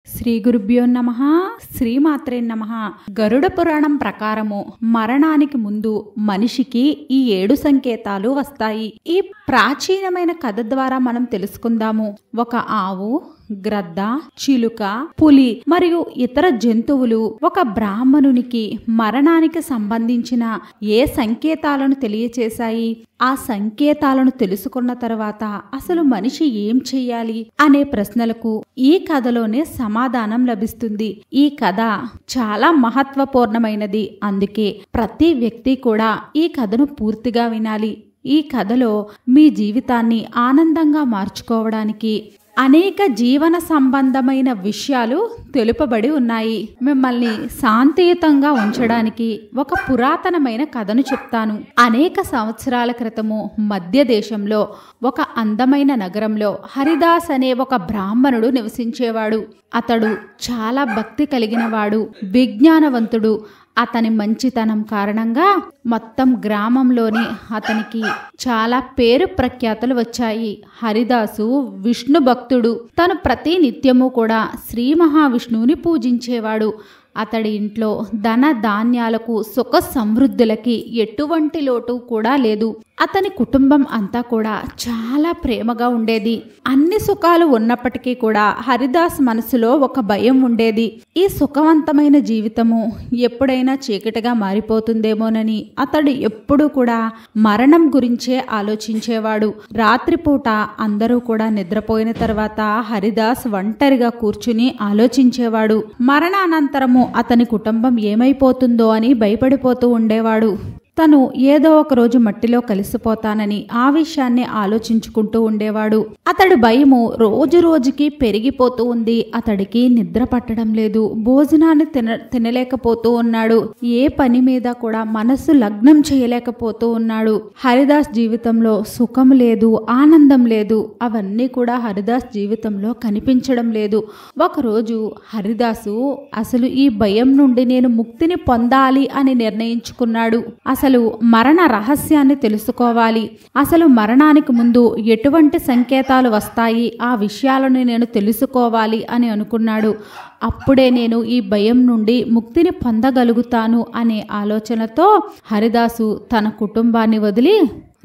శ్రీ గురుభ్యో నమః. శ్రీమాత్రే నమః. గరుడ పురాణం ప్రకారము మరణానికి ముందు మనిషికి ఈ 7 సంకేతాలు వస్తాయి. ఈ ప్రాచీనమైన కథ ద్వారా మనం తెలుసుకుందాము. ఒక ఆవు, గ్రద్ద, చిలుక, పులి మరియు ఇతర జంతువులు ఒక బ్రాహ్మణునికి మరణానికి సంబంధించిన ఏ సంకేతాలను తెలియచేశాయి? ఆ సంకేతాలను తెలుసుకున్న తర్వాత అసలు మనిషి ఏం చెయ్యాలి అనే ప్రశ్నలకు ఈ కథలోనే సమాధానం లభిస్తుంది. ఈ కథ చాలా మహత్వపూర్ణమైనది. అందుకే ప్రతి వ్యక్తి కూడా ఈ కథను పూర్తిగా వినాలి. ఈ కథలో మీ జీవితాన్ని ఆనందంగా మార్చుకోవడానికి అనేక జీవన సంబంధమైన విషయాలు తెలుపబడి ఉన్నాయి. మిమ్మల్ని శాంతియుతంగా ఉంచడానికి ఒక పురాతనమైన కథను చెప్తాను. అనేక సంవత్సరాల క్రితము మధ్య దేశంలో ఒక అందమైన నగరంలో హరిదాస్ అనే ఒక బ్రాహ్మణుడు నివసించేవాడు. అతడు చాలా భక్తి కలిగినవాడు, విజ్ఞానవంతుడు. అతని మంచితనం కారణంగా మొత్తం గ్రామంలోని అతనికి చాలా పేరు ప్రఖ్యాతలు వచ్చాయి. హరిదాసు విష్ణు భక్తుడు. తను ప్రతి నిత్యము కూడా శ్రీ మహావిష్ణువుని పూజించేవాడు. అతడి ఇంట్లో ధన ధాన్యాలకు సుఖ సమృద్ధులకి ఎటువంటి లోటు కూడా లేదు. అతని కుటుంబం అంతా కూడా చాలా ప్రేమగా ఉండేది. అన్ని సుఖాలు ఉన్నప్పటికీ కూడా హరిదాస్ మనసులో ఒక భయం ఉండేది. ఈ సుఖవంతమైన జీవితము ఎప్పుడైనా చీకటిగా మారిపోతుందేమోనని అతడు ఎప్పుడూ కూడా మరణం గురించే ఆలోచించేవాడు. రాత్రిపూట అందరూ కూడా నిద్రపోయిన తర్వాత హరిదాస్ ఒంటరిగా కూర్చుని ఆలోచించేవాడు. మరణానంతరము అతని కుటుంబం ఏమైపోతుందో అని భయపడిపోతూ ఉండేవాడు. తను ఏదో ఒక రోజు మట్టిలో కలిసిపోతానని ఆ విషయాన్ని ఆలోచించుకుంటూ ఉండేవాడు. అతడి భయము రోజు రోజుకి పెరిగిపోతూ ఉంది. అతడికి నిద్ర పట్టడం లేదు. భోజనాన్ని తినలేకపోతూ ఉన్నాడు. ఏ పని మీద కూడా మనసు లగ్నం చేయలేకపోతూ ఉన్నాడు. హరిదాస్ జీవితంలో సుఖం లేదు, ఆనందం లేదు. అవన్నీ కూడా హరిదాస్ జీవితంలో కనిపించడం లేదు. ఒకరోజు హరిదాసు అసలు ఈ భయం నుండి నేను ముక్తిని పొందాలి అని నిర్ణయించుకున్నాడు. అసలు మరణ రహస్యాన్ని తెలుసుకోవాలి. అసలు మరణానికి ముందు ఎటువంటి సంకేతాలు వస్తాయి, ఆ విషయాలను నేను తెలుసుకోవాలి అని అనుకున్నాడు. అప్పుడే నేను ఈ భయం నుండి ముక్తిని పొందగలుగుతాను అనే ఆలోచనతో హరిదాసు తన కుటుంబాన్ని వదిలి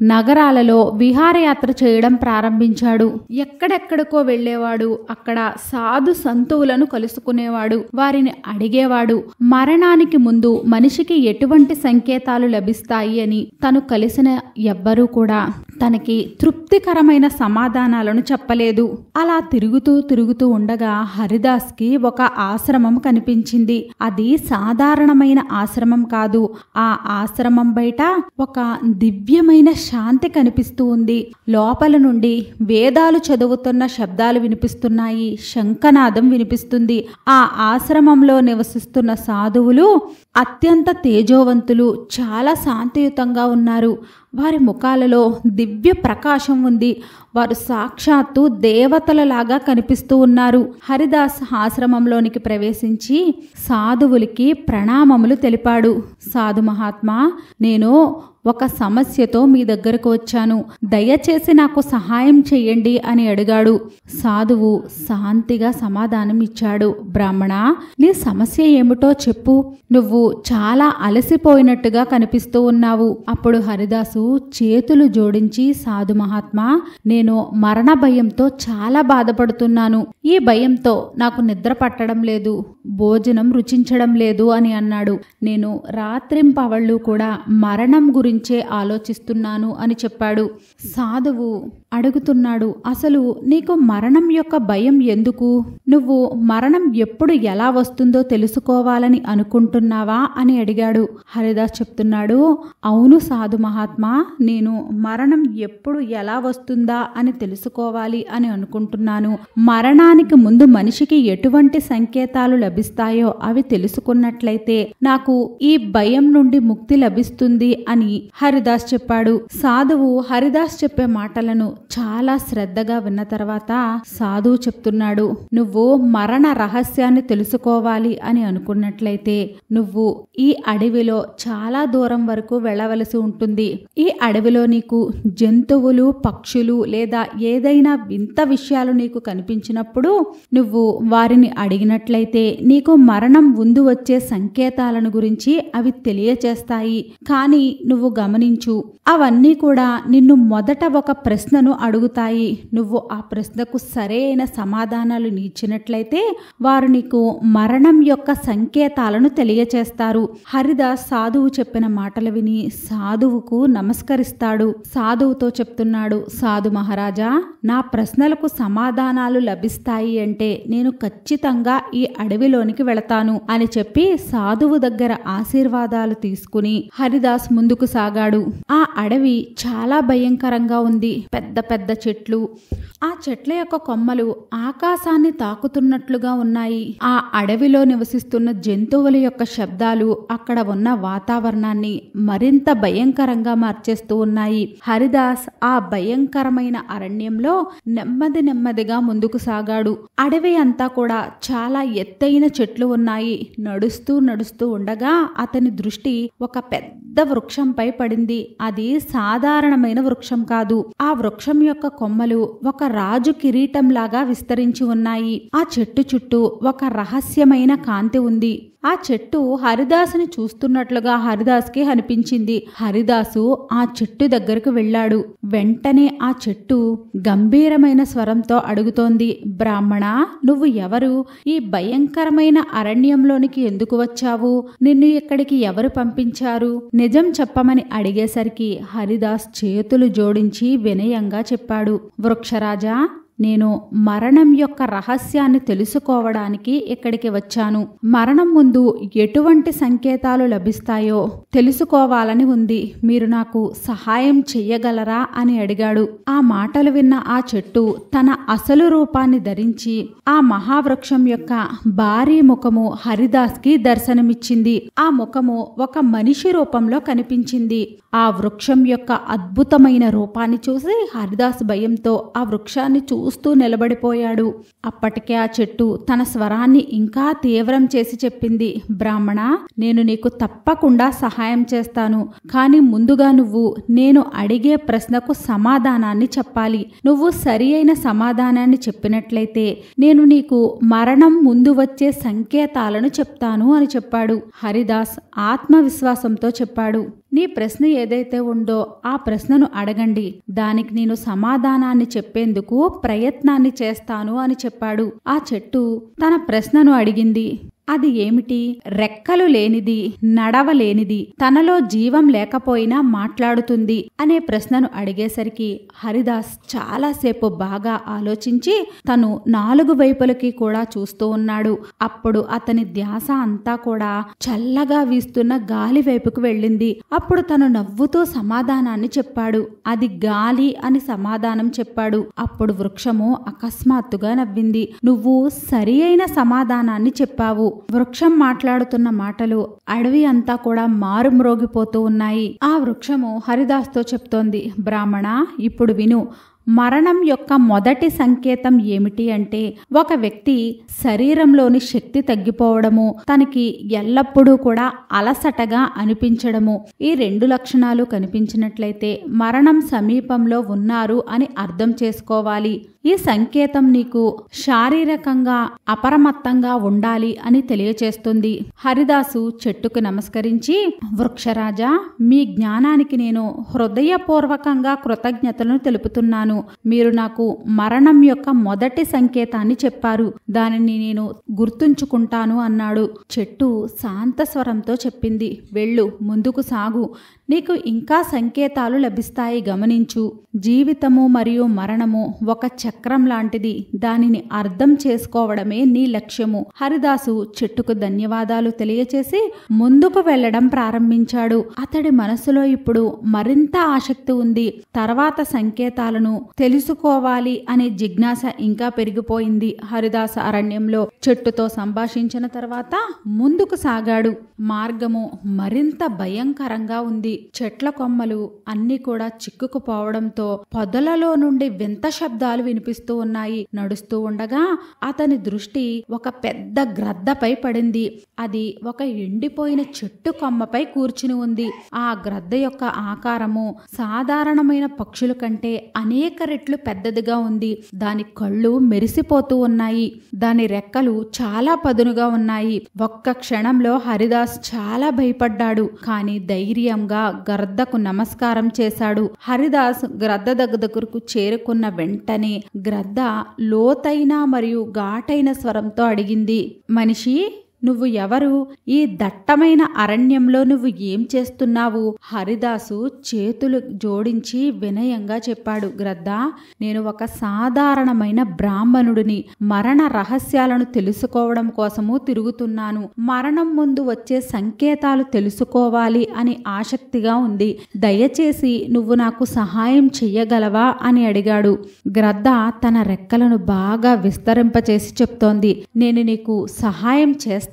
నగరాలలో విహారయాత్ర చేయడం ప్రారంభించాడు. ఎక్కడెక్కడికో వెళ్ళేవాడు. అక్కడ సాధు సంతువులను కలుసుకునేవాడు. వారిని అడిగేవాడు మరణానికి ముందు మనిషికి ఎటువంటి సంకేతాలు లభిస్తాయి అని. తను కలిసిన ఎవ్వరూ కూడా తనకి తృప్తికరమైన సమాధానాలను చెప్పలేదు. అలా తిరుగుతూ ఉండగా హరిదాస్కి ఒక ఆశ్రమం కనిపించింది. అది సాధారణమైన ఆశ్రమం కాదు. ఆ ఆశ్రమం బయట ఒక దివ్యమైన శాంతి కనిపిస్తూ ఉంది. లోపల నుండి వేదాలు చదువుతున్న శబ్దాలు వినిపిస్తున్నాయి. శంఖనాదం వినిపిస్తుంది. ఆ ఆశ్రమంలో నివసిస్తున్న సాధువులు అత్యంత తేజోవంతులు, చాలా శాంతియుతంగా ఉన్నారు. వారి ముఖాలలో దివ్య ప్రకాశం ఉంది. వారు సాక్షాత్తు దేవతలలాగా కనిపిస్తూ ఉన్నారు. హరిదాస్ ఆశ్రమంలోనికి ప్రవేశించి సాధువులకి ప్రణామములు తెలిపాడు. సాధు మహాత్మా, నేను ఒక సమస్యతో మీ దగ్గరకు వచ్చాను. దయచేసి నాకు సహాయం చెయ్యండి అని అడిగాడు. సాధువు శాంతిగా సమాధానం ఇచ్చాడు. బ్రాహ్మణ, నీ సమస్య ఏమిటో చెప్పు. నువ్వు చాలా అలసిపోయినట్టుగా కనిపిస్తూ ఉన్నావు. అప్పుడు హరిదాసు చేతులు జోడించి, సాధు మహాత్మా, నేను మరణ భయంతో చాలా బాధపడుతున్నాను. ఈ భయంతో నాకు నిద్ర పట్టడం లేదు, భోజనం రుచించడం లేదు అని అన్నాడు. నేను రాత్రింపవళ్ళు కూడా మరణం గురించే ఆలోచిస్తున్నాను అని చెప్పాడు. సాధువు అడుగుతున్నాడు, అసలు నీకు మరణం యొక్క భయం ఎందుకు? నువ్వు మరణం ఎప్పుడు ఎలా వస్తుందో తెలుసుకోవాలని అనుకుంటున్నావా అని అడిగాడు. హరిదాస్ చెప్తున్నాడు, అవును సాధు మహాత్మా, నేను మరణం ఎప్పుడు ఎలా వస్తుందా అని తెలుసుకోవాలి అని అనుకుంటున్నాను. మరణానికి ముందు మనిషికి ఎటువంటి సంకేతాలు లభిస్తాయో అవి తెలుసుకున్నట్లయితే నాకు ఈ భయం నుండి ముక్తి లభిస్తుంది అని హరిదాస్ చెప్పాడు. సాధువు హరిదాస్ చెప్పే మాటలను చాలా శ్రద్ధగా విన్న తర్వాత సాధువు చెప్తున్నాడు, నువ్వు మరణ రహస్యాన్ని తెలుసుకోవాలి అని అనుకున్నట్లయితే నువ్వు ఈ అడవిలో చాలా దూరం వరకు వెళ్ళవలసి ఉంటుంది. ఈ అడవిలో నీకు జంతువులు, పక్షులు లేదా ఏదైనా వింత విషయాలు నీకు కనిపించినప్పుడు నువ్వు వారిని అడిగినట్లయితే నీకు మరణం ముందు వచ్చే సంకేతాలను గురించి అవి తెలియచేస్తాయి. కానీ నువ్వు గమనించు, అవన్నీ కూడా నిన్ను మొదట ఒక ప్రశ్నను అడుగుతాయి. నువ్వు ఆ ప్రశ్నకు సరైన సమాధానాలు ఇచ్చినట్లయితే వారు నీకు మరణం యొక్క సంకేతాలను తెలియచేస్తారు. హరిదాస్ సాధువు చెప్పిన మాటలు విని సాధువుకు నమస్కరిస్తాడు. సాధువుతో చెప్తున్నాడు, సాధు మహారాజా, నా ప్రశ్నలకు సమాధానాలు లభిస్తాయి అంటే నేను ఖచ్చితంగా ఈ అడవిలోనికి వెళతాను అని చెప్పి సాధువు దగ్గర ఆశీర్వాదాలు తీసుకుని హరిదాస్ ముందుకు సాగాడు. ఆ అడవి చాలా భయంకరంగా ఉంది. పెద్ద పెద్ద చెట్లు, ఆ చెట్ల యొక్క కొమ్మలు ఆకాశాన్ని తాకుతున్నట్లుగా ఉన్నాయి. ఆ అడవిలో నివసిస్తున్న జంతువుల యొక్క శబ్దాలు అక్కడ ఉన్న వాతావరణాన్ని మరింత భయంకరంగా మార్చేస్తూ ఉన్నాయి. హరిదాస్ ఆ భయంకరమైన అరణ్యంలో నెమ్మది నెమ్మదిగా ముందుకు సాగాడు. అడవి అంతా కూడా చాలా ఎత్తైన చెట్లు ఉన్నాయి. నడుస్తూ నడుస్తూ ఉండగా అతని దృష్టి ఒక పెద్ద వృక్షంపై పడింది. అది సాధారణమైన వృక్షం కాదు. ఆ వృక్షం యొక్క కొమ్మలు ఒక రాజు కిరీటంలాగా విస్తరించి ఉన్నాయి. ఆ చెట్టు చుట్టూ ఒక రహస్యమైన కాంతి ఉంది. ఆ చెట్టు హరిదాసుని చూస్తున్నట్లుగా హరిదాస్కి అనిపించింది. హరిదాసు ఆ చెట్టు దగ్గరకు వెళ్ళాడు. వెంటనే ఆ చెట్టు గంభీరమైన స్వరంతో అడుగుతోంది, బ్రాహ్మణ, నువ్వు ఎవరు? ఈ భయంకరమైన అరణ్యంలోనికి ఎందుకు వచ్చావు? నిన్ను ఇక్కడికి ఎవరు పంపించారు? నిజం చెప్పమని అడిగేసరికి హరిదాస్ చేతులు జోడించి వినయంగా చెప్పాడు, వృక్షరాజా, నేను మరణం యొక్క రహస్యాన్ని తెలుసుకోవడానికి ఇక్కడికి వచ్చాను. మరణం ముందు ఎటువంటి సంకేతాలు లభిస్తాయో తెలుసుకోవాలని ఉంది. మీరు నాకు సహాయం చెయ్యగలరా అని అడిగాడు. ఆ మాటలు విన్న ఆ చెట్టు తన అసలు రూపాన్ని ధరించి ఆ మహావృక్షం యొక్క భారీ ముఖము హరిదాస్కి దర్శనమిచ్చింది. ఆ ముఖము ఒక మనిషి రూపంలో కనిపించింది. ఆ వృక్షం యొక్క అద్భుతమైన రూపాన్ని చూసి హరిదాస్ భయంతో ఆ వృక్షాన్ని చూస్తూ నిలబడిపోయాడు. అప్పటికే ఆ చెట్టు తన స్వరాన్ని ఇంకా తీవ్రం చేసి చెప్పింది, బ్రాహ్మణ, నేను నీకు తప్పకుండా సహాయం చేస్తాను. కానీ ముందుగా నువ్వు నేను అడిగే ప్రశ్నకు సమాధానాన్ని చెప్పాలి. నువ్వు సరి అయిన సమాధానాన్ని చెప్పినట్లయితే నేను నీకు మరణం ముందు వచ్చే సంకేతాలను చెప్తాను అని చెప్పాడు. హరిదాస్ ఆత్మవిశ్వాసంతో చెప్పాడు, నీ ప్రశ్న ఏదైతే ఉందో ఆ ప్రశ్నను అడగండి. దానికి నేను సమాధానాన్ని చెప్పేందుకు ప్రయత్నాన్ని చేస్తాను అని చెప్పాడు. ఆ చెట్టు తన ప్రశ్నను అడిగింది. అది ఏమిటి? రెక్కలు లేనిది, నడవలేనిది, తనలో జీవం లేకపోయినా మాట్లాడుతుంది అనే ప్రశ్నను అడిగేసరికి హరిదాస్ చాలాసేపు బాగా ఆలోచించి తను 4 వైపులకి కూడా చూస్తూ ఉన్నాడు. అప్పుడు అతని ధ్యాస అంతా కూడా చల్లగా వీస్తున్న గాలి వైపుకు వెళ్ళింది. అప్పుడు తను నవ్వుతూ సమాధానాన్ని చెప్పాడు. అది గాలి అని సమాధానం చెప్పాడు. అప్పుడు వృక్షము అకస్మాత్తుగా నవ్వింది. నువ్వు సరి అయిన సమాధానాన్ని చెప్పావు. వృక్షం మాట్లాడుతున్న మాటలు అడవి అంతా కూడా మారుమ్రోగిపోతూ ఉన్నాయి. ఆ వృక్షము హరిదాస్తో చెప్తోంది, బ్రాహ్మణ, ఇప్పుడు విను. మరణం యొక్క మొదటి సంకేతం ఏమిటి అంటే ఒక వ్యక్తి శరీరంలోని శక్తి తగ్గిపోవడము, తనకి ఎల్లప్పుడూ కూడా అలసటగా అనిపించడము. ఈ 2 లక్షణాలు కనిపించినట్లయితే మరణం సమీపంలో ఉన్నారు అని అర్థం చేసుకోవాలి. ఈ సంకేతం నీకు శారీరకంగా అప్రమత్తంగా ఉండాలి అని తెలియచేస్తుంది. హరిదాసు చెట్టుకు నమస్కరించి, వృక్షరాజా, మీ జ్ఞానానికి నేను హృదయపూర్వకంగా కృతజ్ఞతలను తెలుపుతున్నాను. మీరు నాకు మరణం యొక్క మొదటి సంకేతాన్ని చెప్పారు. దానిని నేను గుర్తుంచుకుంటాను అన్నాడు. చెట్టు శాంత స్వరంతో చెప్పింది, వెళ్ళు, ముందుకు సాగు. నీకు ఇంకా సంకేతాలు లభిస్తాయి, గమనించు. జీవితము మరియు మరణము ఒక చక్రం చక్రం లాంటిది. దానిని అర్థం చేసుకోవడమే నీ లక్ష్యము. హరిదాసు చెట్టుకు ధన్యవాదాలు తెలియచేసి ముందుకు వెళ్లడం ప్రారంభించాడు. అతడి మనసులో ఇప్పుడు మరింత ఆసక్తి ఉంది. తర్వాత సంకేతాలను తెలుసుకోవాలి అనే జిజ్ఞాస ఇంకా పెరిగిపోయింది. హరిదాస్ అరణ్యంలో చెట్టుతో సంభాషించిన తర్వాత ముందుకు సాగాడు. మార్గము మరింత భయంకరంగా ఉంది. చెట్ల కొమ్మలు అన్ని కూడా చిక్కుకుపోవడంతో పొదలలో నుండి వింత శబ్దాలు వినిపిస్తూ ఉన్నాయి. నడుస్తూ ఉండగా అతని దృష్టి ఒక పెద్ద గ్రద్దపై పడింది. అది ఒక ఎండిపోయిన చెట్టు కొమ్మపై కూర్చుని ఉంది. ఆ గ్రద్ద యొక్క ఆకారము సాధారణమైన పక్షుల కంటే అనేక రెట్లు పెద్దదిగా ఉంది. దాని కళ్ళు మెరిసిపోతూ ఉన్నాయి. దాని రెక్కలు చాలా పదునుగా ఉన్నాయి. ఒక్క క్షణంలో హరిదాస్ చాలా భయపడ్డాడు. కానీ ధైర్యంగా గ్రద్దకు నమస్కారం చేశాడు. హరిదాస్ గ్రద్ద దగ్గరకు చేరుకున్న వెంటనే గ్రద్ద లోతైన మరియు ఘాటైన స్వరంతో అడిగింది, మనిషి, నువ్వు ఎవరు? ఈ దట్టమైన అరణ్యంలో నువ్వు ఏం చేస్తున్నావు? హరిదాసు చేతులు జోడించి వినయంగా చెప్పాడు, గ్రద్ద, నేను ఒక సాధారణమైన బ్రాహ్మణుడిని. మరణ రహస్యాలను తెలుసుకోవడం కోసము తిరుగుతున్నాను. మరణం ముందు వచ్చే సంకేతాలు తెలుసుకోవాలి అని ఆసక్తిగా ఉంది. దయచేసి నువ్వు నాకు సహాయం చెయ్యగలవా అని అడిగాడు. గ్రద్ద తన రెక్కలను బాగా విస్తరింపచేసి చెప్తోంది, నేను నీకు సహాయం చేస్తాను,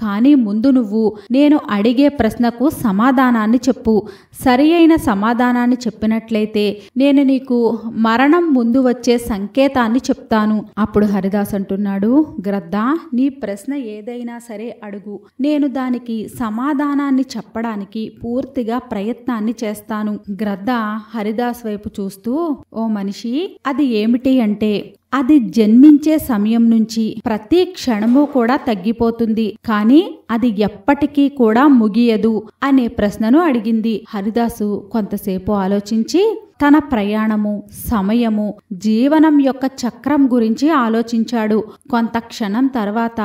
కానీ ముందు నువ్వు నేను అడిగే ప్రశ్నకు సమాధానాన్ని చెప్పు. సరి అయిన సమాధానాన్ని చెప్పినట్లయితే నేను నీకు మరణం ముందు వచ్చే సంకేతాన్ని చెప్తాను. అప్పుడు హరిదాస్ అంటున్నాడు, గ్రద్ద, నీ ప్రశ్న ఏదైనా సరే అడుగు. నేను దానికి సమాధానాన్ని చెప్పడానికి పూర్తిగా ప్రయత్నాన్ని చేస్తాను. గ్రద్ద హరిదాస్ వైపు చూస్తూ, ఓ మనిషి, అది ఏమిటి అంటే అది జన్మించే సమయం నుంచి ప్రతి క్షణము కూడా తగ్గిపోతుంది, కానీ అది ఎప్పటికీ కూడా ముగియదు అనే ప్రశ్నను అడిగింది. హరిదాసు కొంతసేపు ఆలోచించి తన ప్రయాణము, సమయము, జీవనం యొక్క చక్రం గురించి ఆలోచించాడు. కొంత క్షణం తర్వాత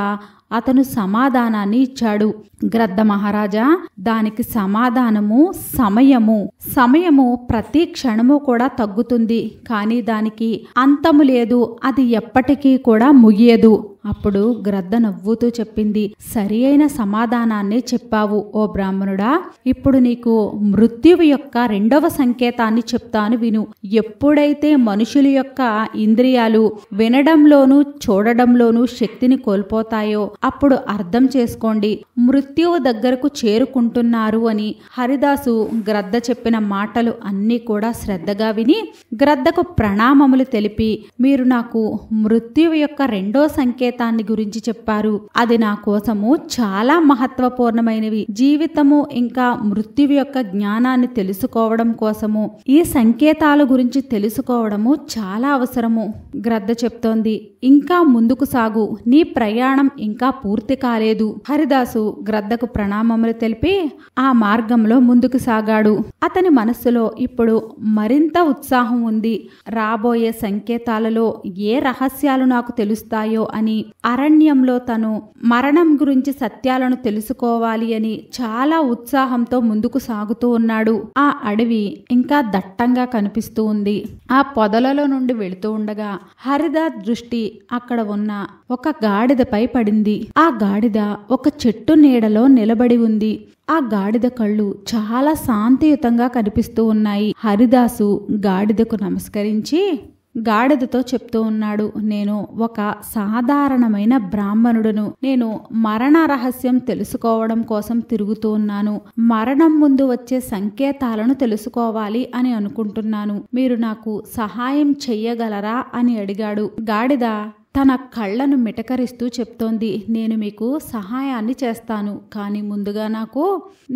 అతను సమాధానాన్ని ఇచ్చాడు. గ్రద్ద మహారాజా, దానికి సమాధానము సమయము. సమయము ప్రతి క్షణము కూడా తగ్గుతుంది, కానీ దానికి అంతము లేదు. అది ఎప్పటికీ కూడా ముగియదు. అప్పుడు గ్రద్ద నవ్వుతూ చెప్పింది, సరి అయిన సమాధానాన్ని చెప్పావు ఓ బ్రాహ్మణుడా. ఇప్పుడు నీకు మృత్యువు యొక్క రెండవ సంకేతాన్ని చెప్తాను విను. ఎప్పుడైతే మనుషుల యొక్క ఇంద్రియాలు వినడంలోనూ చూడడంలోనూ శక్తిని కోల్పోతాయో అప్పుడు అర్థం చేసుకోండి, మృత్యువు దగ్గరకు చేరుకుంటున్నారు అని. హరిదాసు గ్రద్ద చెప్పిన మాటలు అన్నీ కూడా శ్రద్ధగా విని గ్రద్దకు ప్రణామములు తెలిపి, మీరు నాకు మృత్యువు యొక్క రెండో సంకేతాన్ని గురించి చెప్పారు. అది నా కోసము చాలా మహత్వపూర్ణమైనవి. జీవితము ఇంకా మృత్యువు యొక్క జ్ఞానాన్ని తెలుసుకోవడం కోసము ఈ సంకేతాల గురించి తెలుసుకోవడము చాలా అవసరము. గ్రద్ద చెప్తోంది, ఇంకా ముందుకు సాగు, నీ ప్రయాణం ఇంకా పూర్తి కాలేదు. హరిదాసు గ్రద్దకు ప్రణామములు తెలిపి ఆ మార్గంలో ముందుకు సాగాడు. అతని మనస్సులో ఇప్పుడు మరింత ఉత్సాహం ఉంది. రాబోయే సంకేతాలలో ఏ రహస్యాలు నాకు తెలుస్తాయో అని, అరణ్యంలో తను మరణం గురించి సత్యాలను తెలుసుకోవాలి అని చాలా ఉత్సాహంతో ముందుకు సాగుతూ ఉన్నాడు. ఆ అడవి ఇంకా దట్టంగా కనిపిస్తూ ఉంది. ఆ పొదలలో నుండి వెళుతూ ఉండగా హరిదాస్ దృష్టి అక్కడ ఉన్న ఒక గాడిదపై పడింది. ఆ గాడిద ఒక చెట్టు నీడలో నిలబడి ఉంది. ఆ గాడిద కళ్ళు చాలా శాంతియుతంగా కనిపిస్తూ ఉన్నాయి. హరిదాసు గాడిదకు నమస్కరించి గాడిదతో చెప్తూ ఉన్నాడు, నేను ఒక సాధారణమైన బ్రాహ్మణుడును. నేను మరణ రహస్యం తెలుసుకోవడం కోసం తిరుగుతూ ఉన్నాను. మరణం ముందు వచ్చే సంకేతాలను తెలుసుకోవాలి అని అనుకుంటున్నాను. మీరు నాకు సహాయం చెయ్యగలరా అని అడిగాడు. గాడిద తన కళ్ళను మిటకరిస్తూ చెప్తోంది, నేను మీకు సహాయాన్ని చేస్తాను, కానీ ముందుగా నాకు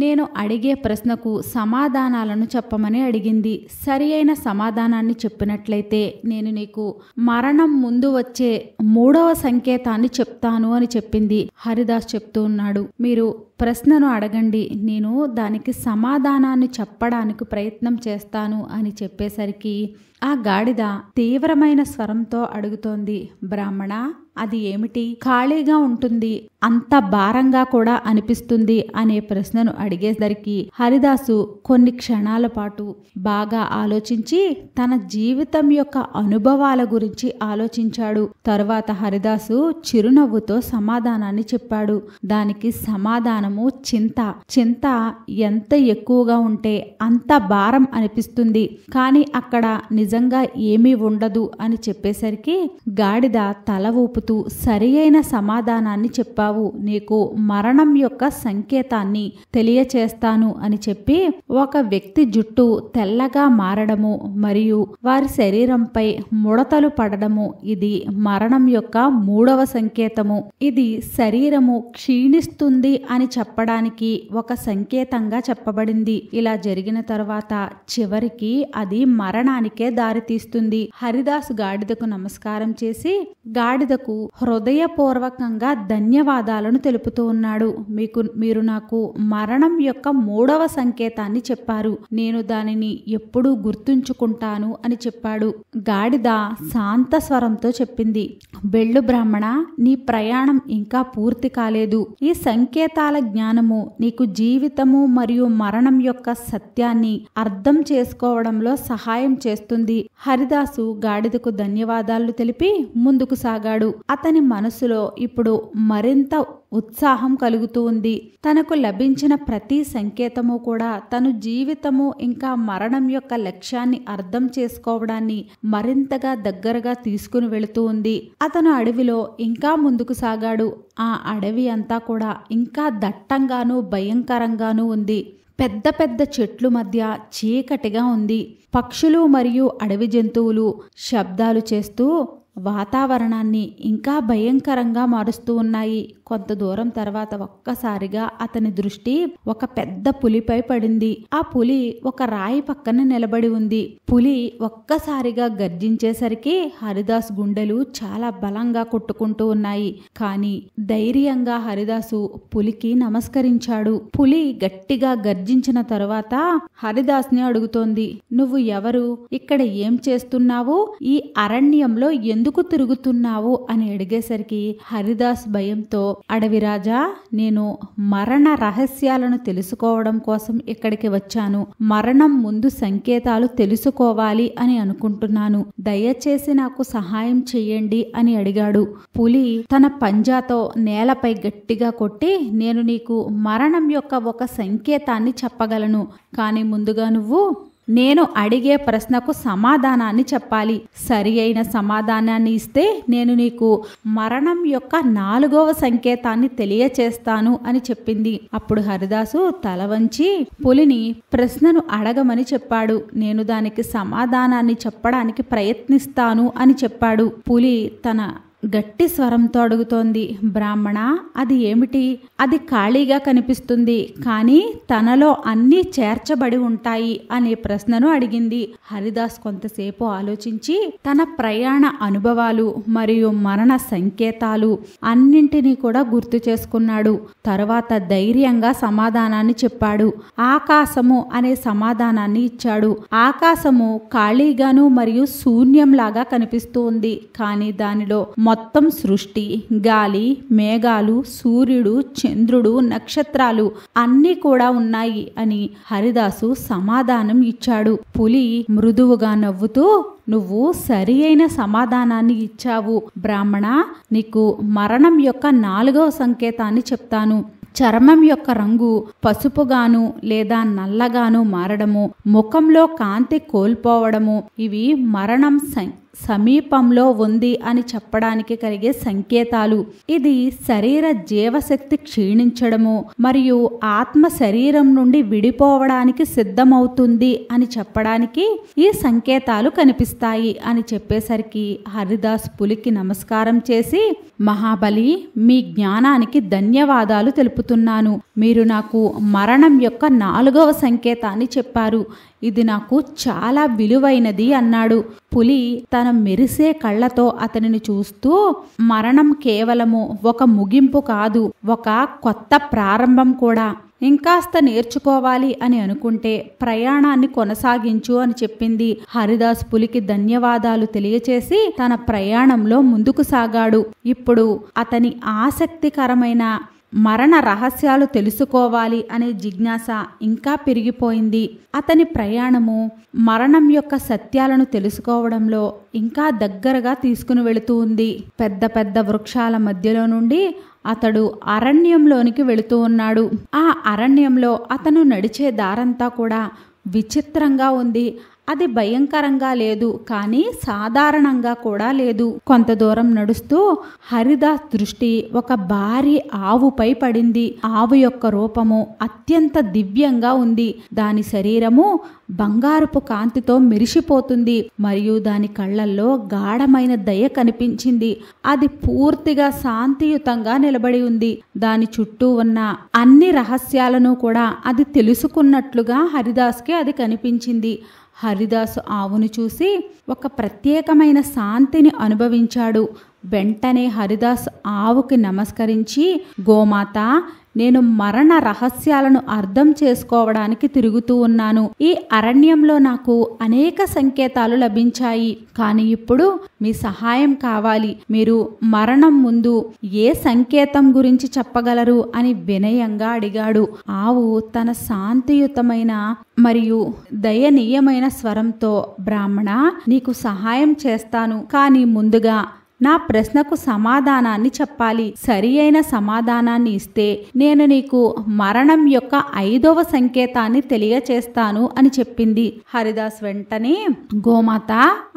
నేను అడిగే ప్రశ్నకు సమాధానాలను చెప్పమని అడిగింది. సరి అయిన సమాధానాన్ని చెప్పినట్లయితే నేను నీకు మరణం ముందు వచ్చే మూడవ సంకేతాన్ని చెప్తాను అని చెప్పింది. హరిదాస్ చెప్తూ ఉన్నాడు, మీరు ప్రశ్నను అడగండి, నేను దానికి సమాధానాన్ని చెప్పడానికి ప్రయత్నం చేస్తాను అని చెప్పేసరికి ఆ గాడిద తీవ్రమైన స్వరంతో అడుగుతోంది, బ్రాహ్మణ, అది ఏమిటి? ఖాళీగా ఉంటుంది, అంత భారంగా కూడా అనిపిస్తుంది అనే ప్రశ్నను అడిగేసరికి హరిదాసు కొన్ని క్షణాల పాటు బాగా ఆలోచించి తన జీవితం యొక్క అనుభవాల గురించి ఆలోచించాడు. తరువాత హరిదాసు చిరునవ్వుతో సమాధానాన్ని చెప్పాడు. దానికి సమాధానము చింత. చింత ఎంత ఎక్కువగా ఉంటే అంత భారం అనిపిస్తుంది, కానీ అక్కడ నిజంగా ఏమీ ఉండదు అని చెప్పేసరికి గాడిద తల ఊపుతూ సరి అయిన సమాధానాన్ని చెప్పావు, నీకు మరణం యొక్క సంకేతాన్ని తెలియచేస్తాను అని చెప్పి ఒక వ్యక్తి జుట్టు తెల్లగా మారడము మరియు వారి శరీరంపై ముడతలు పడడము ఇది మరణం యొక్క 3వ సంకేతము. ఇది శరీరము క్షీణిస్తుంది అని చెప్పడానికి ఒక సంకేతంగా చెప్పబడింది. ఇలా జరిగిన తర్వాత చివరికి అది మరణానికే దారితీస్తుంది. హరిదాసు గాడిదకు నమస్కారం చేసి గాడిదకు హృదయపూర్వకంగా ధన్యవాదాలను తెలుపుతూ ఉన్నాడు. మీరు నాకు మరణం యొక్క 3వ సంకేతాన్ని చెప్పారు, నేను దానిని ఎప్పుడూ గుర్తుంచుకుంటాను అని చెప్పాడు. గాడిద శాంత స్వరంతో చెప్పింది, వెళ్ళు బ్రాహ్మణ, నీ ప్రయాణం ఇంకా పూర్తి కాలేదు. ఈ సంకేతాల జ్ఞానము నీకు జీవితము మరియు మరణం యొక్క సత్యాన్ని అర్థం చేసుకోవడంలో సహాయం చేస్తుంది. హరిదాసు గాడిదకు ధన్యవాదాలు తెలిపి ముందుకు సాగాడు. అతని మనసులో ఇప్పుడు మరింత ఉత్సాహం కలుగుతూ ఉంది. తనకు లభించిన ప్రతి సంకేతము కూడా తను జీవితము ఇంకా మరణం యొక్క లక్ష్యాన్ని అర్థం చేసుకోవడాన్ని మరింతగా దగ్గరగా తీసుకుని వెళుతూ ఉంది. అతను అడవిలో ఇంకా ముందుకు సాగాడు. ఆ అడవి అంతా కూడా ఇంకా దట్టంగానూ భయంకరంగానూ ఉంది. పెద్ద పెద్ద చెట్లు మధ్య చీకటిగా ఉంది. పక్షులు మరియు అడవి జంతువులు శబ్దాలు చేస్తూ వాతావరణాన్ని ఇంకా భయంకరంగా మారుస్తూ ఉన్నాయి. కొంత దూరం తర్వాత ఒక్కసారిగా అతని దృష్టి ఒక పెద్ద పులిపై పడింది. ఆ పులి ఒక రాయి పక్కన నిలబడి ఉంది. పులి ఒక్కసారిగా గర్జించేసరికి హరిదాస్ గుండెలు చాలా బలంగా కొట్టుకుంటూ ఉన్నాయి. కానీ ధైర్యంగా హరిదాసు పులికి నమస్కరించాడు. పులి గట్టిగా గర్జించిన తరువాత హరిదాస్ని అడుగుతోంది, నువ్వు ఎవరు? ఇక్కడ ఏం చేస్తున్నావు? ఈ అరణ్యంలో ఎందుకు తిరుగుతున్నావు అని అడిగేసరికి హరిదాస్ భయంతో, అడవిరాజా, నేను మరణ రహస్యాలను తెలుసుకోవడం కోసం ఇక్కడికి వచ్చాను. మరణం ముందు సంకేతాలు తెలుసుకోవాలి అని అనుకుంటున్నాను. దయచేసి నాకు సహాయం చెయ్యండి అని అడిగాడు. పులి తన పంజాతో నేలపై గట్టిగా కొట్టి, నేను నీకు మరణం యొక్క ఒక సంకేతాన్ని చెప్పగలను, కానీ ముందుగా నువ్వు నేను అడిగే ప్రశ్నకు సమాధానాన్ని చెప్పాలి. సరి అయిన సమాధానాన్ని ఇస్తే నేను నీకు మరణం యొక్క 4వ సంకేతాన్ని తెలియచేస్తాను అని చెప్పింది. అప్పుడు హరిదాసు తల వంచి పులిని ప్రశ్నను అడగమని చెప్పాడు. నేను దానికి సమాధానాన్ని చెప్పడానికి ప్రయత్నిస్తాను అని చెప్పాడు. పులి తన గట్టి స్వరంతో అడుగుతోంది, బ్రాహ్మణ, అది ఏమిటి? అది ఖాళీగా కనిపిస్తుంది, కానీ తనలో అన్నీ చేర్చబడి ఉంటాయి అనే ప్రశ్నను అడిగింది. హరిదాస్ కొంతసేపు ఆలోచించి తన ప్రయాణ అనుభవాలు మరియు మరణ సంకేతాలు అన్నింటినీ కూడా గుర్తు చేసుకున్నాడు. తరువాత ధైర్యంగా సమాధానాన్ని చెప్పాడు. ఆకాశము అనే సమాధానాన్ని ఇచ్చాడు. ఆకాశము ఖాళీగాను మరియు శూన్యంలాగా కనిపిస్తూ ఉంది, కానీ దానిలో మొత్తం సృష్టి, గాలి, మేఘాలు, సూర్యుడు, చంద్రుడు, నక్షత్రాలు అన్నీ కూడా ఉన్నాయి అని హరిదాసు సమాధానం ఇచ్చాడు. పులి మృదువుగా నవ్వుతూ, నువ్వు సరి అయిన సమాధానాన్ని ఇచ్చావు బ్రాహ్మణ, నీకు మరణం యొక్క 4వ సంకేతాన్ని చెప్తాను. చర్మం యొక్క రంగు పసుపుగాను లేదా నల్లగాను మారడము, ముఖంలో కాంతి కోల్పోవడము ఇవి మరణం సమీపంలో ఉంది అని చెప్పడానికి కలిగే సంకేతాలు. ఇది శరీర జీవశక్తి క్షీణించడము మరియు ఆత్మ శరీరం నుండి విడిపోవడానికి సిద్ధమవుతుంది అని చెప్పడానికి ఈ సంకేతాలు కనిపిస్తాయి అని చెప్పేసరికి హరిదాస్ పులికి నమస్కారం చేసి, మహాబలి, మీ జ్ఞానానికి ధన్యవాదాలు తెలుపుతున్నాను. మీరు నాకు మరణం యొక్క 4వ సంకేతాన్ని చెప్పారు. ఇది నాకు చాలా విలువైనది అన్నాడు. పులి తన మెరిసే కళ్ళతో అతనిని చూస్తూ, మరణం కేవలము ఒక ముగింపు కాదు, ఒక కొత్త ప్రారంభం కూడా. ఇంకాస్త నేర్చుకోవాలి అని అనుకుంటే ప్రయాణాన్ని కొనసాగించు అని చెప్పింది. హరిదాస్ పులికి ధన్యవాదాలు తెలియచేసి తన ప్రయాణంలో ముందుకు సాగాడు. ఇప్పుడు అతని ఆసక్తికరమైన మరణ రహస్యాలు తెలుసుకోవాలి అనే జిజ్ఞాస ఇంకా పెరిగిపోయింది. అతని ప్రయాణము మరణం యొక్క సత్యాలను తెలుసుకోవడంలో ఇంకా దగ్గరగా తీసుకుని వెళుతూ ఉంది. పెద్ద పెద్ద వృక్షాల మధ్యలో నుండి అతడు అరణ్యంలోనికి వెళుతూ ఉన్నాడు. ఆ అరణ్యంలో అతను నడిచే దారంతా కూడా విచిత్రంగా ఉంది. అది భయంకరంగా లేదు, కానీ సాధారణంగా కూడా లేదు. కొంత దూరం నడుస్తూ హరిదాస్ దృష్టి ఒక భారీ ఆవుపై పడింది. ఆవు యొక్క రూపము అత్యంత దివ్యంగా ఉంది. దాని శరీరము బంగారపు కాంతితో మెరిసిపోతుంది మరియు దాని కళ్ళల్లో గాఢమైన దయ కనిపించింది. అది పూర్తిగా శాంతియుతంగా నిలబడి ఉంది. దాని చుట్టూ ఉన్న అన్ని రహస్యాలను కూడా అది తెలుసుకున్నట్లుగా హరిదాస్కి అది కనిపించింది. హరిదాసు ఆవును చూసి ఒక ప్రత్యేకమైన శాంతిని అనుభవించాడు. వెంటనే హరిదాస్ ఆవుకి నమస్కరించి, గోమాత, నేను మరణ రహస్యాలను అర్థం చేసుకోవడానికి తిరుగుతూ ఉన్నాను. ఈ అరణ్యంలో నాకు అనేక సంకేతాలు లభించాయి, కానీ ఇప్పుడు మీ సహాయం కావాలి. మీరు మరణం ముందు ఏ సంకేతం గురించి చెప్పగలరు అని వినయంగా అడిగాడు. ఆవు తన శాంతియుతమైన మరియు దయనీయమైన స్వరంతో, బ్రాహ్మణ, నీకు సహాయం చేస్తాను, కానీ ముందుగా నా ప్రశ్నకు సమాధానాన్ని చెప్పాలి. సరి అయిన సమాధానాన్ని ఇస్తే నేను నీకు మరణం యొక్క 5వ సంకేతాన్ని తెలియచేస్తాను అని చెప్పింది. హరిదాస్ వెంటనే, గోమాత,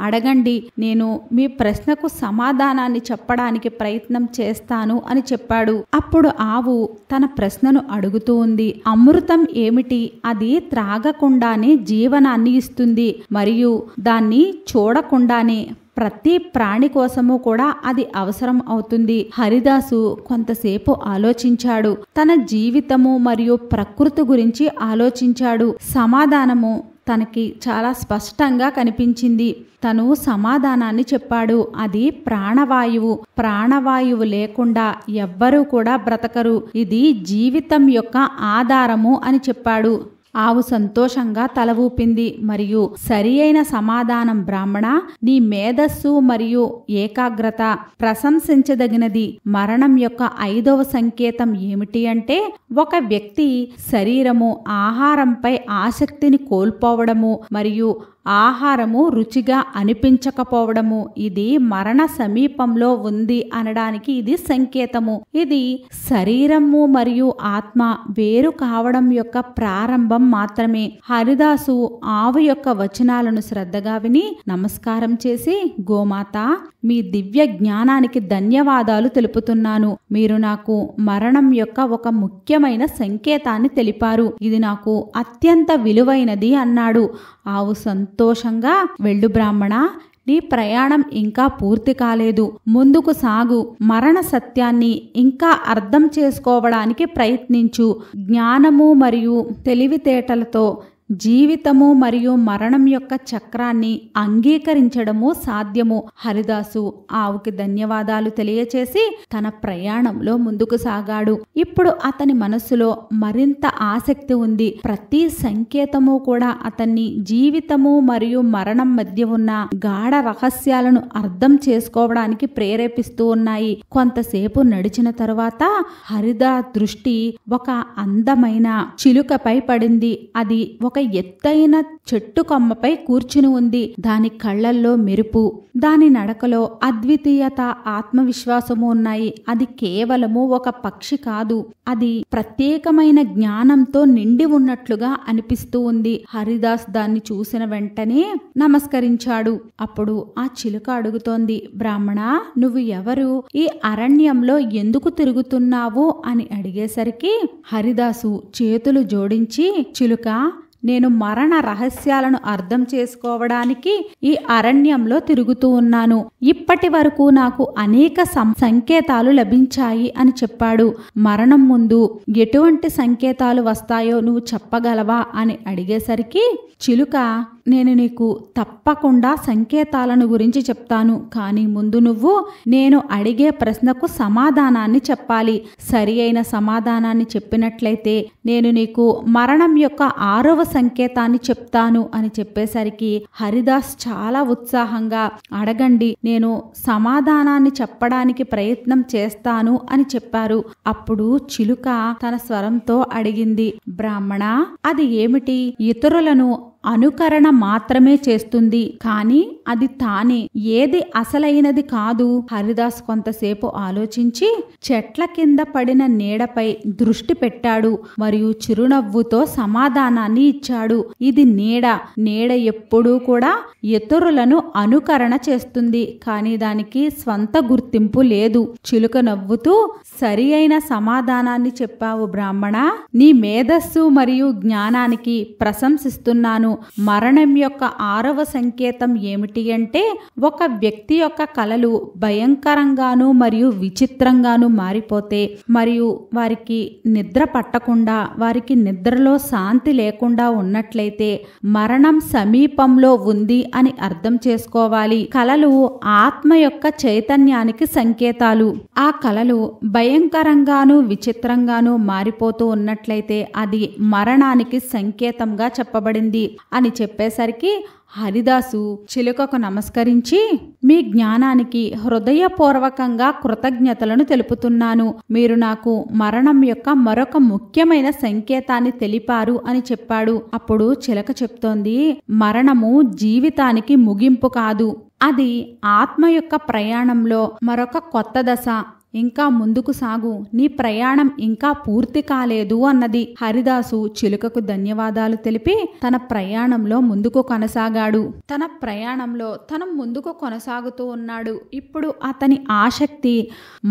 అడగండి, నేను మీ ప్రశ్నకు సమాధానాన్ని చెప్పడానికి ప్రయత్నం చేస్తాను అని చెప్పాడు. అప్పుడు ఆవు తన ప్రశ్నను అడుగుతూ ఉంది. అమృతం ఏమిటి? అది త్రాగకుండానే జీవనాన్ని ఇస్తుంది మరియు దాన్ని చూడకుండానే ప్రతి ప్రాణి కోసము కూడా అది అవసరం అవుతుంది. హరిదాసు కొంతసేపు ఆలోచించాడు. తన జీవితము మరియు ప్రకృతి గురించి ఆలోచించాడు. సమాధానము తనకి చాలా స్పష్టంగా కనిపించింది. తను సమాధానాన్ని చెప్పాడు. అది ప్రాణవాయువు. ప్రాణవాయువు లేకుండా ఎవ్వరూ కూడా బ్రతకరు. ఇది జీవితం యొక్క ఆధారము అని చెప్పాడు. ఆవు సంతోషంగా తల ఊపింది మరియు సరి అయిన సమాధానం బ్రాహ్మణ, నీ మేధస్సు మరియు ఏకాగ్రత ప్రశంసించదగినది. మరణం యొక్క 5వ సంకేతం ఏమిటి అంటే, ఒక వ్యక్తి శరీరము ఆహారంపై ఆసక్తిని కోల్పోవడము మరియు ఆహారము రుచిగా అనిపించకపోవడము. ఇది మరణ సమీపంలో ఉంది అనడానికి ఇది సంకేతము. ఇది శరీరము మరియు ఆత్మ వేరు కావడం యొక్క ప్రారంభం మాత్రమే. హరిదాసు ఆవు యొక్క వచనాలను శ్రద్ధగా విని నమస్కారం చేసి, గోమాత, మీ దివ్య జ్ఞానానికి ధన్యవాదాలు తెలుపుతున్నాను. మీరు నాకు మరణం యొక్క ఒక ముఖ్యమైన సంకేతాన్ని తెలిపారు. ఇది నాకు అత్యంత విలువైనది అన్నాడు. ఆవు సంతోషంగా, వెళ్ళు బ్రాహ్మణ, నీ ప్రయాణం ఇంకా పూర్తి కాలేదు. ముందుకు సాగు. మరణ సత్యాన్ని ఇంకా అర్థం చేసుకోవడానికి ప్రయత్నించు. జ్ఞానము మరియు తెలివితేటలతో జీవితము మరియు మరణం యొక్క చక్రాన్ని అంగీకరించడము సాధ్యము. హరిదాసు ఆవుకి ధన్యవాదాలు తెలియచేసి తన ప్రయాణంలో ముందుకు సాగాడు. ఇప్పుడు అతని మనస్సులో మరింత ఆసక్తి ఉంది. ప్రతి సంకేతము కూడా అతన్ని జీవితము మరియు మరణం మధ్య ఉన్న గాఢ రహస్యాలను అర్థం చేసుకోవడానికి ప్రేరేపిస్తూ ఉన్నాయి. కొంతసేపు నడిచిన తరువాత హరిదాస్ దృష్టి ఒక అందమైన చిలుకపై పడింది. అది ఒక ఎత్తైన చెట్టు కొమ్మపై కూర్చుని ఉంది. దాని కళ్ళల్లో మెరుపు, దాని నడకలో అద్వితీయత, ఆత్మవిశ్వాసము ఉన్నాయి. అది కేవలము ఒక పక్షి కాదు, అది ప్రత్యేకమైన జ్ఞానంతో నిండి ఉన్నట్లుగా అనిపిస్తూ ఉంది. హరిదాస్ దాన్ని చూసిన వెంటనే నమస్కరించాడు. అప్పుడు ఆ చిలుక అడుగుతోంది, బ్రాహ్మణ, నువ్వు ఎవరు? ఈ అరణ్యంలో ఎందుకు తిరుగుతున్నావు అని అడిగేసరికి హరిదాసు చేతులు జోడించి, చిలుక, నేను మరణ రహస్యాలను అర్థం చేసుకోవడానికి ఈ అరణ్యంలో తిరుగుతూ ఉన్నాను. ఇప్పటి వరకు నాకు అనేక సంకేతాలు లభించాయి అని చెప్పాడు. మరణం ముందు ఎటువంటి సంకేతాలు వస్తాయో నువ్వు చెప్పగలవా అని అడిగేసరికి చిలుక నేను నీకు తప్పకుండా సంకేతాలను గురించి చెప్తాను. కానీ ముందు నువ్వు నేను అడిగే ప్రశ్నకు సమాధానాన్ని చెప్పాలి. సరి అయిన సమాధానాన్ని చెప్పినట్లయితే నేను నీకు మరణం యొక్క 6వ సంకేతాన్ని చెప్తాను అని చెప్పేసరికి హరిదాస్ చాలా ఉత్సాహంగా, అడగండి, నేను సమాధానాన్ని చెప్పడానికి ప్రయత్నం చేస్తాను అని చెప్పారు. అప్పుడు చిలుక తన స్వరంతో అడిగింది, బ్రాహ్మణ, అది ఏమిటి? ఇతరులను అనుకరణ మాత్రమే చేస్తుంది, కానీ అది తానే, ఏది అసలైనది కాదు. హరిదాస్ కొంతసేపు ఆలోచించి చెట్ల కింద పడిన నీడపై దృష్టి పెట్టాడు మరియు చిరునవ్వుతో సమాధానాన్ని ఇచ్చాడు. ఇది నీడ. నీడ ఎప్పుడూ కూడా ఇతరులను అనుకరణ చేస్తుంది, కానీ దానికి స్వంత గుర్తింపు లేదు. చిలుక నవ్వుతూ, సరి అయిన సమాధానాన్ని చెప్పావు బ్రాహ్మణ. నీ మేధస్సు మరియు జ్ఞానానికి ప్రశంసిస్తున్నాను. మరణం యొక్క 6వ సంకేతం ఏమిటి అంటే ఒక వ్యక్తి యొక్క కలలు భయంకరంగాను మరియు విచిత్రంగాను మారిపోతే మరియు వారికి నిద్ర పట్టకుండా, వారికి నిద్రలో శాంతి లేకుండా ఉన్నట్లయితే మరణం సమీపంలో ఉంది అని అర్థం చేసుకోవాలి. కలలు ఆత్మ యొక్క చైతన్యానికి సంకేతాలు. ఆ కలలు భయంకరంగాను విచిత్రంగాను మారిపోతూ ఉన్నట్లయితే అది మరణానికి సంకేతంగా చెప్పబడింది అని చెప్పేసరికి హరిదాసు చిలుకకు నమస్కరించి, మీ జ్ఞానానికి హృదయపూర్వకంగా కృతజ్ఞతలను తెలుపుతున్నాను. మీరు నాకు మరణం యొక్క మరొక ముఖ్యమైన సంకేతాన్ని తెలిపారు అని చెప్పాడు. అప్పుడు చిలుక చెప్తోంది, మరణము జీవితానికి ముగింపు కాదు, అది ఆత్మ యొక్క ప్రయాణంలో మరొక కొత్త దశ. ఇంకా ముందుకు సాగు, నీ ప్రయాణం ఇంకా పూర్తి కాలేదు అన్నది. హరిదాసు చిలుకకు ధన్యవాదాలు తెలిపి తన ప్రయాణంలో ముందుకు కొనసాగాడు. తన ప్రయాణంలో తను ముందుకు కొనసాగుతూ ఉన్నాడు. ఇప్పుడు అతని ఆసక్తి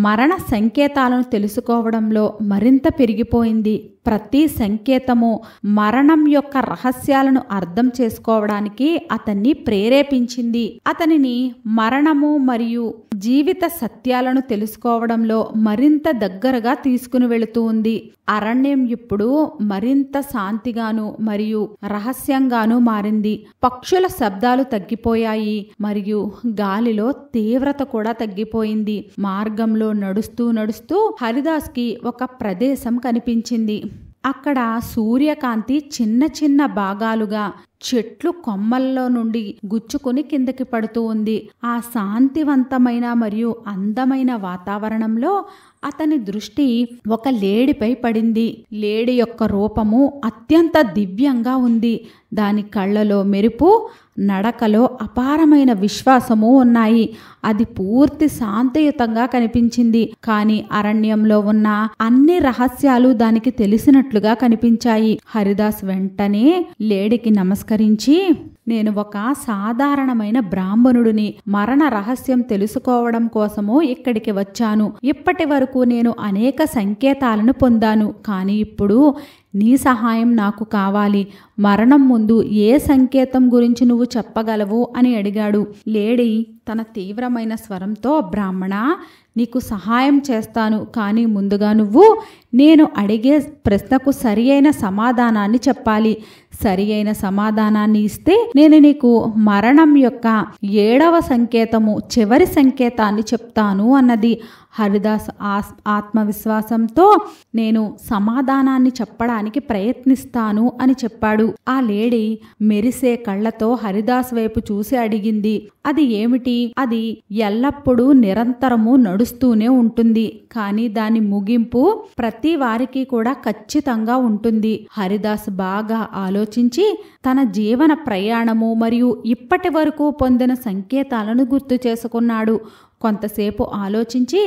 మరణ సంకేతాలను తెలుసుకోవడంలో మరింత పెరిగిపోయింది. ప్రతి సంకేతము మరణం యొక్క రహస్యాలను అర్థం చేసుకోవడానికి అతన్ని ప్రేరేపించింది. అతనిని మరణము మరియు జీవిత సత్యాలను తెలుసుకోవడంలో మరింత దగ్గరగా తీసుకుని వెళుతూ ఉంది. అరణ్యం ఇప్పుడు మరింత శాంతిగాను మరియు రహస్యంగాను మారింది. పక్షుల శబ్దాలు తగ్గిపోయాయి మరియు గాలిలో తీవ్రత కూడా తగ్గిపోయింది. మార్గంలో నడుస్తూ నడుస్తూ హరిదాస్కి ఒక ప్రదేశం కనిపించింది. అక్కడ సూర్యకాంతి చిన్న చిన్న భాగాలుగా చెట్లు కొమ్మల్లో నుండి గుచ్చుకుని కిందకి పడుతూ ఉంది. ఆ శాంతివంతమైన మరియు అందమైన వాతావరణంలో అతని దృష్టి ఒక లేడిపై పడింది. లేడి యొక్క రూపము అత్యంత దివ్యంగా ఉంది. దాని కళ్ళలో మెరుపు, నడకలో అపారమైన విశ్వాసము ఉన్నాయి. అది పూర్తి శాంతియుతంగా కనిపించింది. కానీ అరణ్యంలో ఉన్న అన్ని రహస్యాలు దానికి తెలిసినట్లుగా కనిపించాయి. హరిదాస్ వెంటనే లేడికి నమస్కరించి, నేను ఒక సాధారణమైన బ్రాహ్మణుడిని. మరణ రహస్యం తెలుసుకోవడం కోసము ఇక్కడికి వచ్చాను. ఇప్పటి వరకు నేను అనేక సంకేతాలను పొందాను, కానీ ఇప్పుడు నీ సహాయం నాకు కావాలి. మరణం ముందు ఏ సంకేతం గురించి నువ్వు చెప్పగలవు అని అడిగాడు. లేడీ తన తీవ్రమైన స్వరంతో, బ్రాహ్మణ, నీకు సహాయం చేస్తాను, కానీ ముందుగా నువ్వు నేను అడిగే ప్రశ్నకు సరి అయిన సమాధానాన్ని చెప్పాలి. సరి అయిన సమాధానాన్ని ఇస్తే నేను నీకు మరణం యొక్క 7వ సంకేతము, చివరి సంకేతాన్ని చెప్తాను అన్నది. హరిదాస్ ఆత్మవిశ్వాసంతో, నేను సమాధానాన్ని చెప్పడానికి ప్రయత్నిస్తాను అని చెప్పాడు. ఆ లేడీ మెరిసే కళ్ళతో హరిదాస్ వైపు చూసి అడిగింది, అది ఏమిటి? అది ఎల్లప్పుడూ నిరంతరము నడుస్తూనే ఉంటుంది, కానీ దాని ముగింపు ప్రతి వారికి కూడా ఖచ్చితంగా ఉంటుంది. హరిదాస్ బాగా ఆలోచించి తన జీవన ప్రయాణము మరియు ఇప్పటి వరకు పొందిన సంకేతాలను గుర్తు చేసుకున్నాడు. కొంతసేపు ఆలోచించి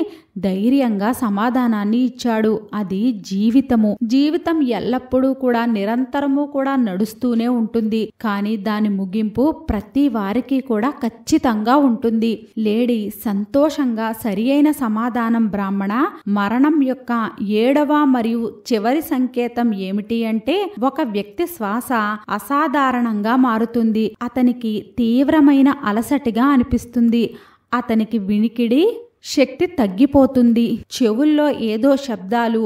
ధైర్యంగా సమాధానాన్ని ఇచ్చాడు. అది జీవితము. జీవితం ఎల్లప్పుడూ కూడా నిరంతరము కూడా నడుస్తూనే ఉంటుంది, కానీ దాని ముగింపు ప్రతి వారికి కూడా ఖచ్చితంగా ఉంటుంది. లేడీ సంతోషంగా, సరి అయిన సమాధానం బ్రాహ్మణ, మరణం యొక్క 7వ మరియు చివరి సంకేతం ఏమిటి అంటే ఒక వ్యక్తి శ్వాస అసాధారణంగా మారుతుంది. అతనికి తీవ్రమైన అలసటిగా అనిపిస్తుంది. అతనికి వినికిడి, శక్తి తగ్గిపోతుంది. చెవుల్లో ఏదో శబ్దాలు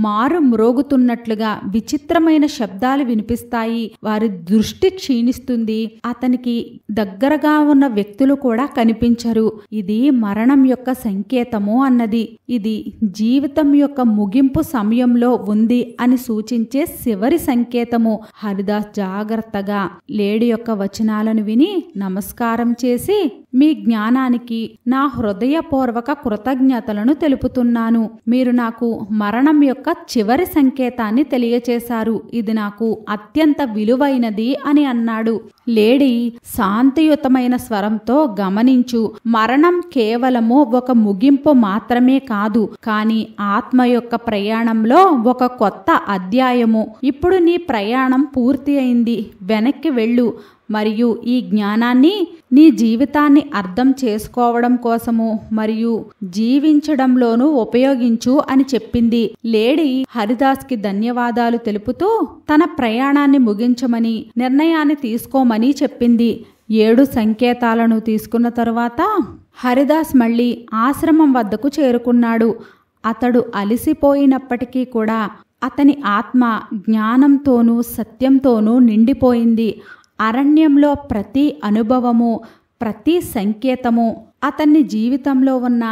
మారు మ్రోగుతున్నట్లుగా విచిత్రమైన శబ్దాలు వినిపిస్తాయి. వారి దృష్టి క్షీణిస్తుంది. అతనికి దగ్గరగా ఉన్న వ్యక్తులు కూడా కనిపించరు. ఇది మరణం యొక్క సంకేతము అన్నది. ఇది జీవితం యొక్క ముగింపు సమయంలో ఉంది అని సూచించే చివరి సంకేతము. హరిదాస్ జాగ్రత్తగా లేడీ యొక్క వచనాలను విని నమస్కారం చేసి, మీ జ్ఞానానికి నా హృదయపూర్వక కృతజ్ఞతలను తెలుపుతున్నాను. మీరు నాకు మరణం యొక్క చివరి సంకేతాన్ని తెలియచేశారు. ఇది నాకు అత్యంత విలువైనది అని అన్నాడు. లేడీ శాంతియుతమైన స్వరంతో, గమనించు, మరణం కేవలము ఒక ముగింపు మాత్రమే కాదు, కానీ ఆత్మ యొక్క ప్రయాణంలో ఒక కొత్త అధ్యాయము. ఇప్పుడు నీ ప్రయాణం పూర్తి అయింది. వెనక్కి వెళ్ళు మరియు ఈ జ్ఞానాన్ని నీ జీవితాన్ని అర్థం చేసుకోవడం కోసము మరియు జీవించడంలోనూ ఉపయోగించు అని చెప్పింది. లేడీ హరిదాస్కి ధన్యవాదాలు తెలుపుతూ తన ప్రయాణాన్ని ముగించమని, నిర్ణయాన్ని తీసుకోమని చెప్పింది. 7 సంకేతాలను తీసుకున్న తరువాత హరిదాస్ మళ్ళీ ఆశ్రమం వద్దకు చేరుకున్నాడు. అతడు అలసిపోయినప్పటికీ కూడా అతని ఆత్మ జ్ఞానంతోనూ సత్యంతోనూ నిండిపోయింది. అరణ్యంలో ప్రతి అనుభవము, ప్రతి సంకేతము అతన్ని జీవితంలో ఉన్న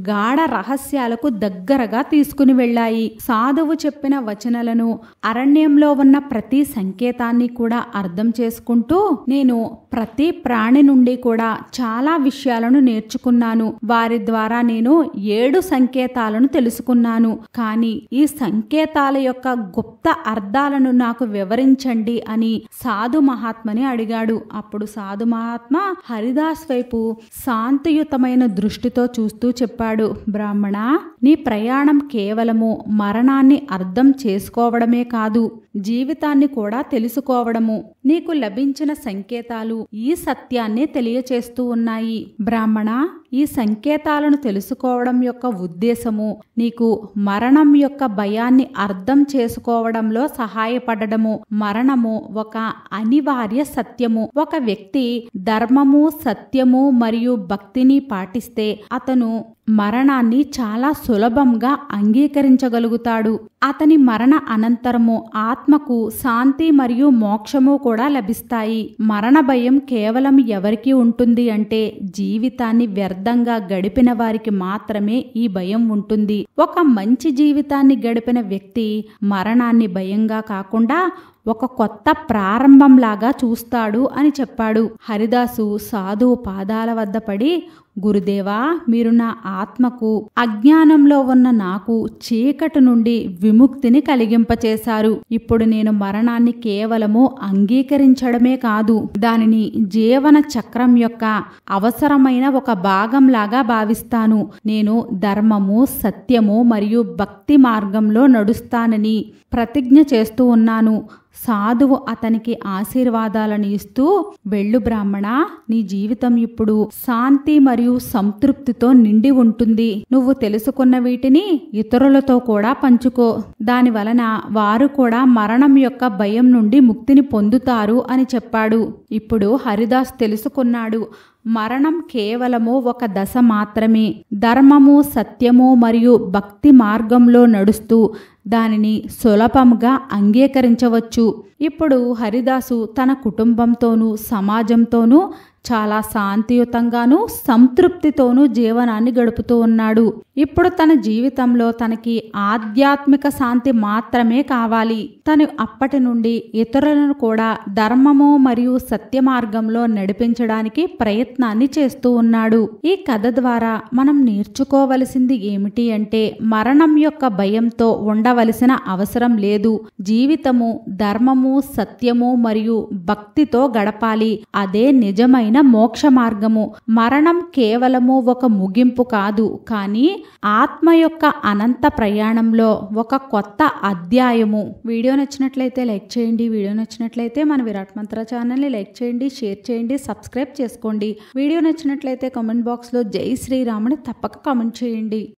గాఢ రహస్యాలకు దగ్గరగా తీసుకుని వెళ్ళాయి. సాధువు చెప్పిన వచనాలను, అరణ్యంలో ఉన్న ప్రతి సంకేతాన్ని కూడా అర్థం చేసుకుంటూ, నేను ప్రతి ప్రాణి నుండి కూడా చాలా విషయాలను నేర్చుకున్నాను. వారి ద్వారా నేను 7 సంకేతాలను తెలుసుకున్నాను. కానీ ఈ సంకేతాల యొక్క గుప్త అర్థాలను నాకు వివరించండి అని సాధు మహాత్మని అడిగాడు. అప్పుడు సాధు మహాత్మ హరిదాస్ వైపు శాంతియుతమైన దృష్టితో చూస్తూ చెప్పాడు, బ్రాహ్మణ, నీ ప్రయాణం కేవలము మరణాన్ని అర్థం చేసుకోవడమే కాదు, జీవితాన్ని కూడా తెలుసుకోవడము. నీకు లభించిన సంకేతాలు ఈ సత్యాన్ని తెలియచేస్తూ ఉన్నాయి. బ్రాహ్మణ, ఈ సంకేతాలను తెలుసుకోవడం యొక్క ఉద్దేశము నీకు మరణం యొక్క భయాన్ని అర్థం చేసుకోవడంలో సహాయపడడము. మరణము ఒక అనివార్య సత్యము. ఒక వ్యక్తి ధర్మము, సత్యము మరియు భక్తిని పాటిస్తే అతను మరణాన్ని చాలా సులభంగా అంగీకరించగలుగుతాడు. అతని మరణ అనంతరము ఆత్మకు శాంతి మరియు మోక్షము కూడా లభిస్తాయి. మరణ భయం కేవలం ఎవరికి ఉంటుంది అంటే జీవితాన్ని వ్యర్థంగా గడిపిన వారికి మాత్రమే ఈ భయం ఉంటుంది. ఒక మంచి జీవితాన్ని గడిపిన వ్యక్తి మరణాన్ని భయంగా కాకుండా ఒక కొత్త ప్రారంభంలాగా చూస్తాడు అని చెప్పాడు. హరిదాసు సాధువు పాదాల వద్ద పడి, గురుదేవా, మీరు నా ఆత్మకు, అజ్ఞానంలో ఉన్న నాకు చీకటి నుండి విముక్తిని కలిగింపచేశారు. ఇప్పుడు నేను మరణాన్ని కేవలము అంగీకరించడమే కాదు, దానిని జీవన చక్రం యొక్క అవసరమైన ఒక భాగంలాగా భావిస్తాను. నేను ధర్మము, సత్యము మరియు భక్తి మార్గంలో నడుస్తానని ప్రతిజ్ఞ చేస్తూ ఉన్నాను. సాధువు అతనికి ఆశీర్వాదాలను ఇస్తూ, వెళ్ళు బ్రాహ్మణ, నీ జీవితం ఇప్పుడు శాంతి మరియు సంతృప్తితో నిండి ఉంటుంది. నువ్వు తెలుసుకున్న వీటిని ఇతరులతో కూడా పంచుకో. దాని వలన వారు కూడా మరణం యొక్క భయం నుండి ముక్తిని పొందుతారు అని చెప్పాడు. ఇప్పుడు హరిదాస్ తెలుసుకున్నాడు, మరణం కేవలము ఒక దశ మాత్రమే. ధర్మము, సత్యము మరియు భక్తి మార్గంలో నడుస్తూ దానిని సులభంగా అంగీకరించవచ్చు. ఇప్పుడు హరిదాసు తన కుటుంబంతోనూ సమాజంతోనూ చాలా శాంతియుతంగానూ సంతృప్తితోనూ జీవనాన్ని గడుపుతూ ఉన్నాడు. ఇప్పుడు తన జీవితంలో తనకి ఆధ్యాత్మిక శాంతి మాత్రమే కావాలి. తను అప్పటి నుండి ఇతరులను కూడా ధర్మము మరియు సత్య మార్గంలో నడిపించడానికి ప్రయత్నాన్ని చేస్తూ ఉన్నాడు. ఈ కథ ద్వారా మనం నేర్చుకోవలసింది ఏమిటి అంటే, మరణం యొక్క భయంతో ఉండవలసిన అవసరం లేదు. జీవితము ధర్మము, సత్యము మరియు భక్తితో గడపాలి. అదే నిజమైన మోక్ష మార్గము. మరణం కేవలము ఒక ముగింపు కాదు, కానీ ఆత్మ యొక్క అనంత ప్రయాణంలో ఒక కొత్త అధ్యాయము. వీడియో నచ్చినట్లయితే లైక్ చేయండి. వీడియో నచ్చినట్లయితే మన విరాట్ మంత్ర ఛానల్ని లైక్ చేయండి, షేర్ చేయండి, సబ్స్క్రైబ్ చేసుకోండి. వీడియో నచ్చినట్లయితే కామెంట్ బాక్స్లో జై శ్రీరాముని తప్పక కామెంట్ చేయండి.